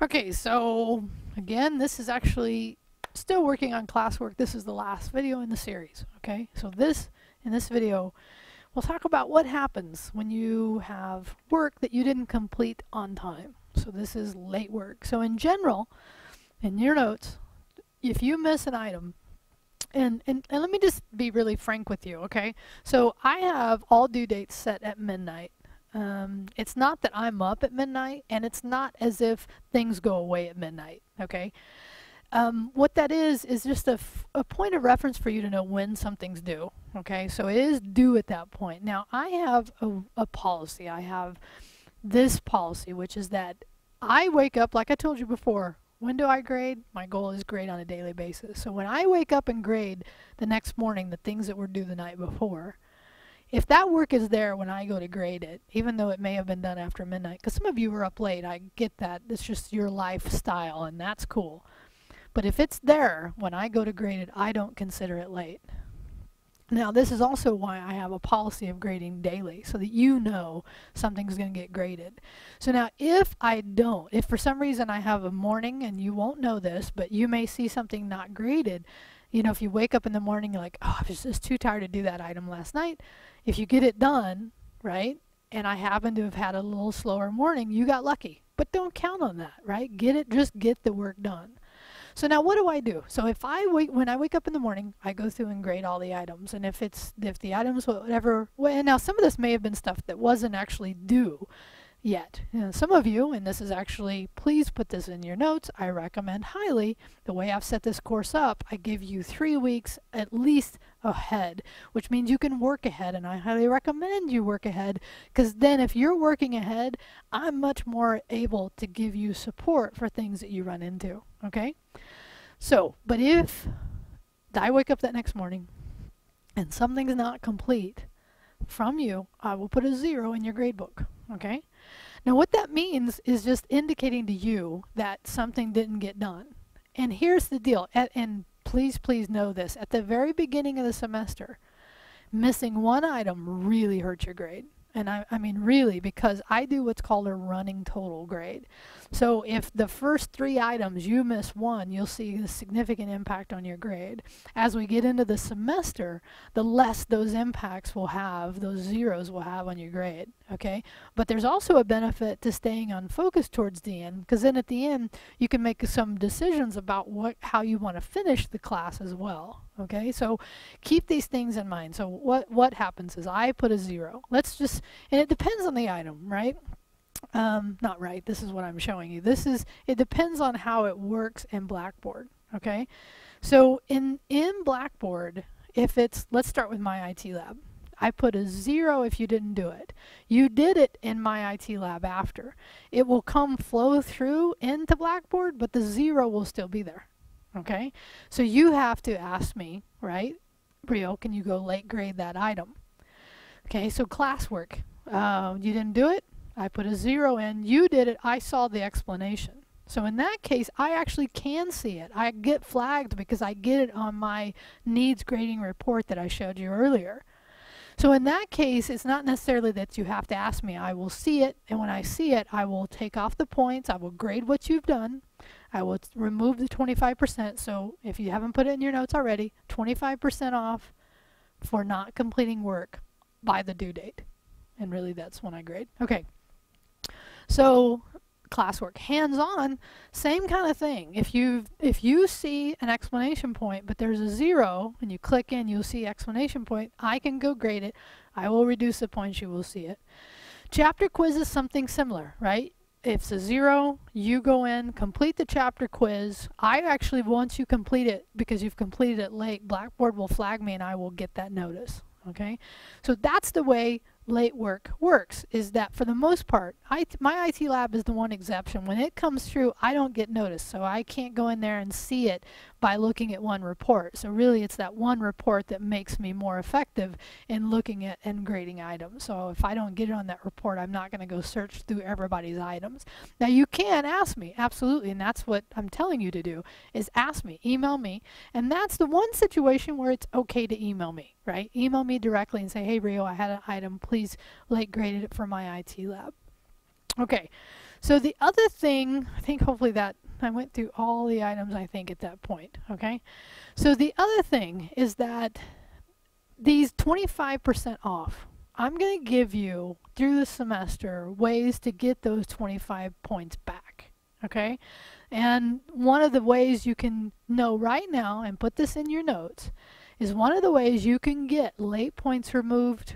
Okay, so again, this is actually still working on classwork. This is the last video in the series. Okay, so in this video, we'll talk about what happens when you have work that you didn't complete on time. So this is late work. So in general, in your notes, if you miss an item, and let me just be really frank with you, okay? So I have all due dates set at midnight. It's not that I'm up at midnight, and it's not as if things go away at midnight, okay? What that is just a point of reference for you to know when something's due, okay? So it is due at that point. Now, I have a policy. I have this policy, which is that I wake up, like I told you before, when do I grade? My goal is grade on a daily basis. So when I wake up and grade the next morning the things that were due the night before, if that work is there when I go to grade it, even though it may have been done after midnight, because some of you were up late, I get that. It's just your lifestyle, and that's cool. But if it's there when I go to grade it, I don't consider it late. Now, this is also why I have a policy of grading daily, so that you know something's going to get graded. So now, if for some reason I have a morning, and you won't know this, but you may see something not graded, you know, if you wake up in the morning, you're like, oh, I was just too tired to do that item last night. If you get it done, right, and I happen to have had a little slower morning, you got lucky. But don't count on that, right? Just get the work done. So now what do? So if when I wake up in the morning, I go through and grade all the items. And if the items, whatever, and now some of this may have been stuff that wasn't actually due yet. You know, some of you, and this is actually, please put this in your notes, I recommend highly, the way I've set this course up, I give you 3 weeks at least ahead, which means you can work ahead, and I highly recommend you work ahead, because then if you're working ahead, I'm much more able to give you support for things that you run into, okay? So, but if I wake up that next morning and something's not complete from you, I will put a 0 in your grade book, okay? Now what that means is just indicating to you that something didn't get done. And here's the deal, and please know this, at the very beginning of the semester, missing one item really hurts your grade. And I mean really, because I do what's called a running total grade. So if the first 3 items you miss one, you'll see a significant impact on your grade. As we get into the semester, the less those impacts will have, those zeros will have on your grade, okay? But there's also a benefit to staying on focus towards the end, because then at the end, you can make some decisions about how you want to finish the class as well, okay? So keep these things in mind. So what happens is I put a 0. And it depends on the item, right? Not right, this is what I'm showing you. It depends on how it works in Blackboard, okay? So in Blackboard, let's start with my IT lab. I put a 0 if you didn't do it. You did it in my IT lab after. It will flow through into Blackboard, but the 0 will still be there, okay? So you have to ask me, right? Brio, can you go late grade that item? Okay, so classwork. You didn't do it? I put a 0 in. You did it. I saw the explanation. So in that case, I actually can see it. I get flagged because I get it on my needs grading report that I showed you earlier. So in that case, it's not necessarily that you have to ask me. I will see it, and when I see it, I will take off the points. I will grade what you've done. I will remove the 25%. So if you haven't put it in your notes already, 25% off for not completing work by the due date. And really, that's when I grade. Okay. So classwork, hands-on, same kind of thing. If you see an exclamation point, but there's a 0, and you click in, you'll see exclamation point, I can go grade it. I will reduce the points, you will see it. Chapter quiz is something similar, right? If it's a 0, you go in, complete the chapter quiz. I actually, once you complete it, because you've completed it late, Blackboard will flag me and I will get that notice, okay? So that's the way late work works, is that for the most part, my IT lab is the one exception. When it comes through, I don't get noticed, so I can't go in there and see it by looking at one report. So really, it's that one report that makes me more effective in looking at and grading items. So if I don't get it on that report, I'm not going to go search through everybody's items. Now you can ask me, absolutely, and that's what I'm telling you to do, is ask me, email me, and that's the one situation where it's okay to email me, right? Email me directly and say, hey Rio, I had an item, please late graded it for my IT lab. Okay, So the other thing, I think hopefully that I went through all the items I think at that point, okay? So the other thing is that these 25% off, I'm going to give you through the semester ways to get those 25 points back, okay? And one of the ways you can know right now, and put this in your notes, is one of the ways you can get late points removed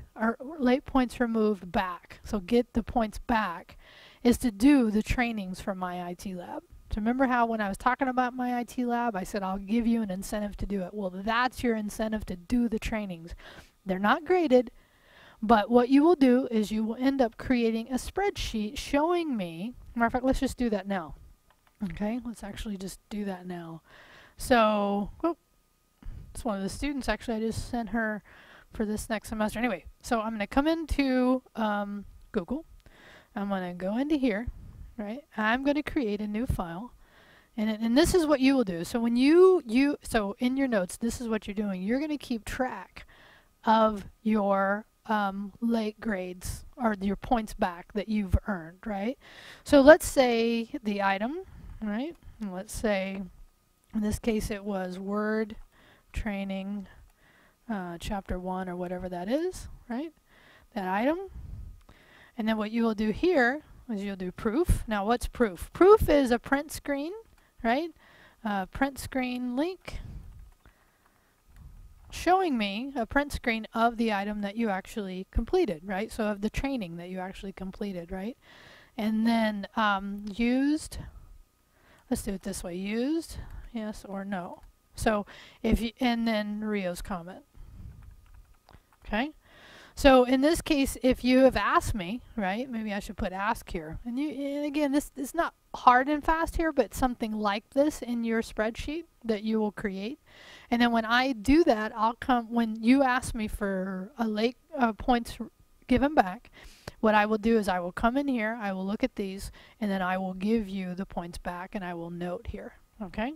back. So get the points back is to do the trainings from My IT Lab. So remember how when I was talking about My IT Lab, I said I'll give you an incentive to do it. Well, that's your incentive to do the trainings. They're not graded, but what you will do is you will end up creating a spreadsheet showing me, matter of fact, let's just do that now. Okay, let's actually just do that now. So, it's one of the students, actually, I just sent her for this next semester. Anyway, so I'm going to come into Google. I'm going to go into here, right? I'm going to create a new file. And this is what you will do. So when so in your notes, this is what you're doing. You're going to keep track of your late grades or your points back that you've earned, right? So let's say the item, right? And let's say in this case it was Word Training Chapter 1 or whatever that is, right? That item. And then what you will do here is you'll do proof. Now what's proof? Proof is a print screen, right? Print screen link showing me a print screen of the item that you actually completed, right? So of the training that you actually completed, right? And then used, let's do it this way, used, yes or no. So if you, and then Rio's comment. Okay? So in this case, if you have asked me, right, maybe I should put ask here. And again, this is not hard and fast here, but something like this in your spreadsheet that you will create. And then when I do that, I'll come, when you ask me for a late points given back, what I will do is I will come in here, I will look at these, and then I will give you the points back and I will note here, okay?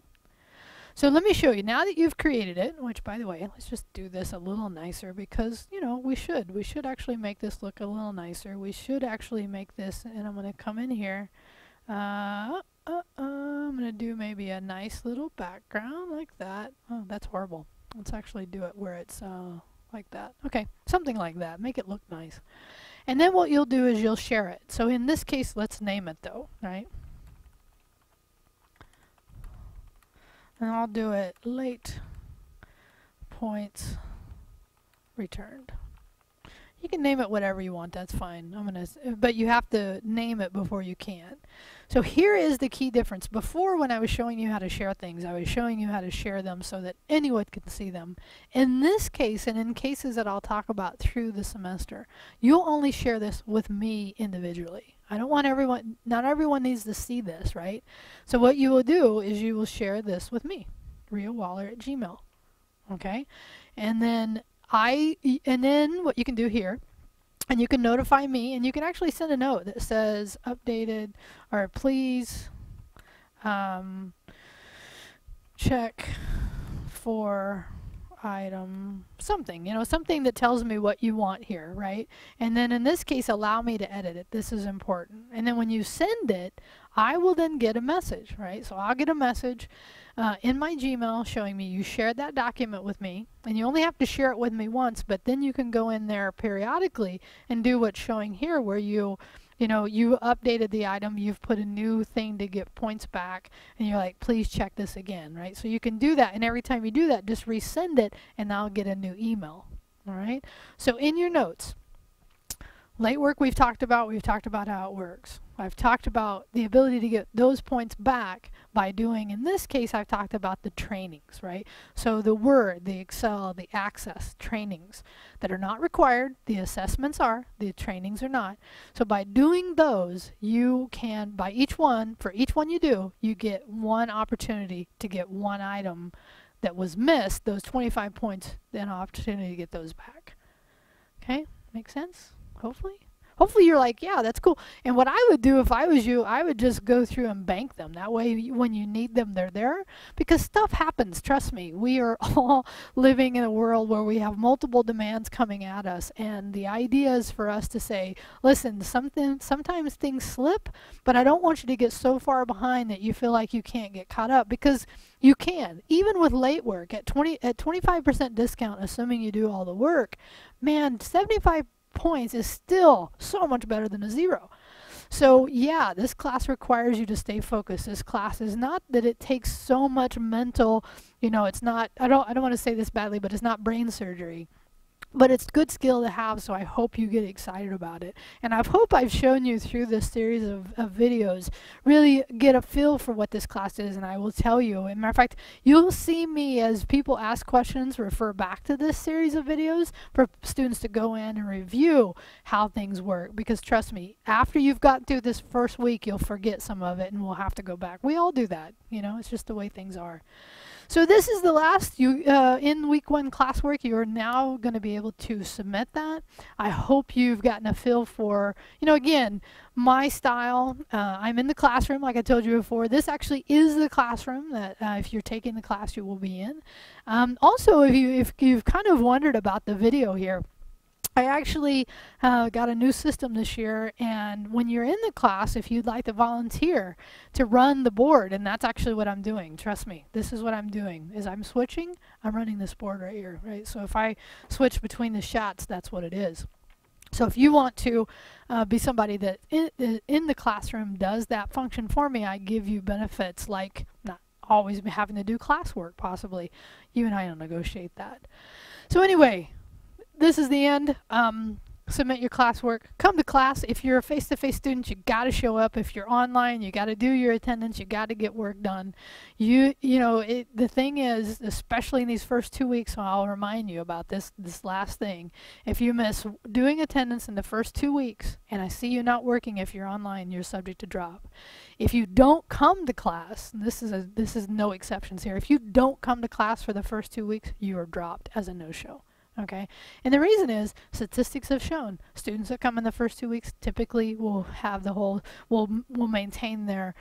So let me show you, now that you've created it, which by the way, let's just do this a little nicer because, you know, we should actually make this look a little nicer. We should actually make this, and I'm going to come in here. I'm going to do maybe a nice little background like that. Oh, that's horrible. Let's actually do it where it's like that. Okay, something like that. Make it look nice. And then what you'll do is you'll share it. So in this case, let's name it though, right? And I'll do it late points returned. You can name it whatever you want, that's fine. But you have to name it before you can. So here is the key difference. Before, when I was showing you how to share things, I was showing you how to share them so that anyone can see them. In this case, and in cases that I'll talk about through the semester, you'll only share this with me individually. I don't want everyone, not everyone needs to see this, right? So what you will do is you will share this with me, RioWaller@gmail. Okay? And then what you can do here, and you can notify me, and you can actually send a note that says updated, or please check for item something, you know, something that tells me what you want here, right? And then in this case, allow me to edit it. This is important. And then when you send it, I will then get a message, right? So I'll get a message in my Gmail showing me you shared that document with me, and you only have to share it with me once, but then you can go in there periodically and do what's showing here, where you updated the item, you've put a new thing to get points back, and you're like, please check this again, right? So you can do that, and every time you do that, just resend it, and I'll get a new email, all right? So in your notes, late work we've talked about how it works. I've talked about the ability to get those points back by doing, in this case, I've talked about the trainings, right? So the Word, the Excel, the Access trainings that are not required, the assessments are, the trainings are not. So by doing those, you can, by each one, for each one you do, you get one opportunity to get one item that was missed, those 25 points, then an opportunity to get those back. Okay, make sense? Hopefully? hopefully you're like, yeah, that's cool. And what I would do if I was you, I would just go through and bank them. That way, when you need them, they're there. Because stuff happens. Trust me. We are all living in a world where we have multiple demands coming at us. And the idea is for us to say, listen, sometimes things slip, but I don't want you to get so far behind that you feel like you can't get caught up, because you can. Even with late work at 25% discount, assuming you do all the work, man, 75 points is still so much better than a 0. So yeah, this class requires you to stay focused. This class is not that it takes so much mental, it's not, I don't want to say this badly, but it's not brain surgery. But it's good skill to have, so I hope you get excited about it. And I hope I've shown you through this series of videos, really get a feel for what this class is, and I will tell you. As a matter of fact, you'll see me, as people ask questions, refer back to this series of videos for students to go in and review how things work. Because trust me, after you've gotten through this first week, you'll forget some of it, and we'll have to go back. We all do that, it's just the way things are. So this is the last in week 1 classwork. You are now going to be able to submit that. I hope you've gotten a feel for, again, my style. I'm in the classroom, like I told you before. This actually is the classroom that if you're taking the class, you will be in. Also, if you've kind of wondered about the video here, I actually got a new system this year, and when you're in the class, if you'd like to volunteer to run the board, and that's actually what I'm doing, trust me, this is what I'm doing, is I'm switching, I'm running this board right here, right? So if I switch between the shots, that's what it is. So if you want to be somebody that in the classroom does that function for me, I give you benefits like not always having to do classwork, possibly. You and I don't negotiate that. So anyway, this is the end. Submit your classwork. Come to class. If you're a face-to-face student, you got to show up. If you're online, you got to do your attendance. You got to get work done. The thing is, especially in these first 2 weeks, so I'll remind you about this last thing. If you miss doing attendance in the first 2 weeks, and I see you not working if you're online, you're subject to drop. If you don't come to class, and this is no exceptions here. If you don't come to class for the first 2 weeks, you are dropped as a no-show. Okay, and the reason is statistics have shown students that come in the first 2 weeks typically will have will maintain their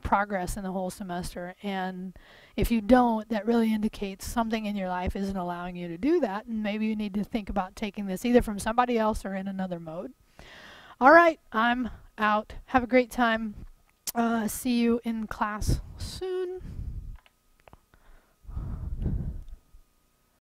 progress in the whole semester. And if you don't, that really indicates something in your life isn't allowing you to do that, and maybe you need to think about taking this either from somebody else or in another mode. All right, I'm out. Have a great time. See you in class soon.